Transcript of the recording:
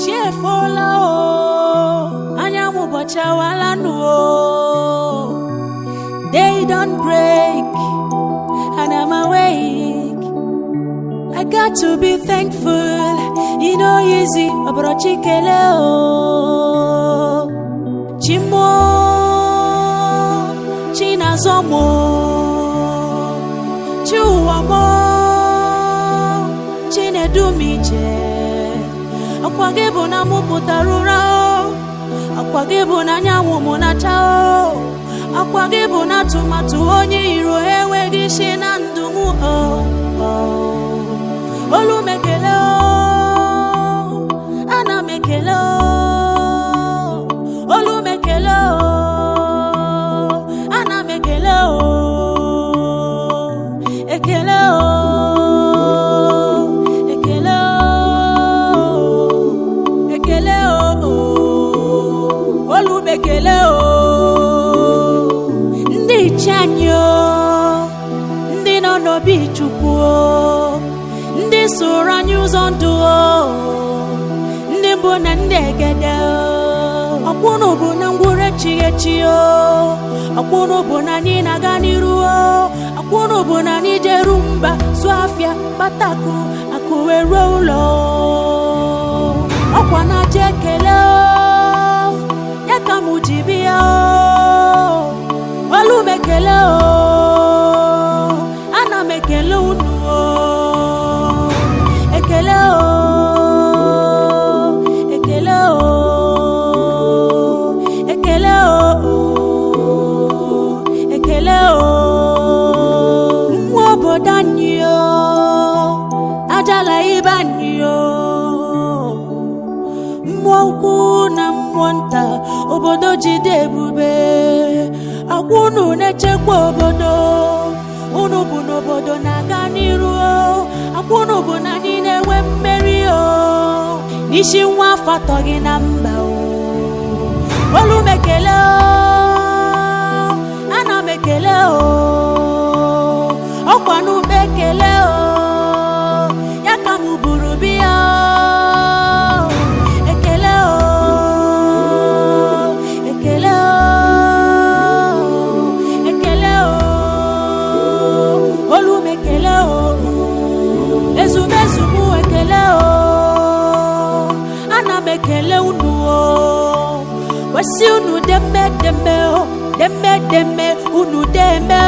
Chefola o, anyamu bochawala no. They don't break, and I'm awake. I got to be thankful. You know easy, abrochikele o. Chimo, chinazomo, chuamo, chinedumije. Akwagebo na muputarura, akwagebo na nyawo monachao, akwagebo na tumatu onye iro ewe gishi na ndumu olu mekele ana mekele olu mekele ana mekele ekele ekele ndị chanyo ndị nọ n'obi Chukwu ndị soro anyị ụzọ ndụ ndị mbụ na ndị egede ọkwụnụ bụ na ngwụrụ echi ọkwụnụ bụ na anyị na-aga n'iru ọkwụnụ bụ na anyị jeru mba zụọ afịa kpatakụ akụ wee ruo ụlọ ọkwa na je ekele Kamujibia olu mekele ana mekele unu ekele ekele ekele ekele mwobodanyo ajala ibanyo mwoku na mwonta obodo jide ebube akwụnụ na-echekwa obodo unu bụ n'obodo na-aga n'iru akwụnụ bụ na anyị na-enwe mmeri n'isi nwa afọ atọ gị na mba olu mekele ana m ekele ọkwa n'ugbo ekele ya ka m buru biya ezumezumu ekele ana mekele unu wasi unu deme unu deme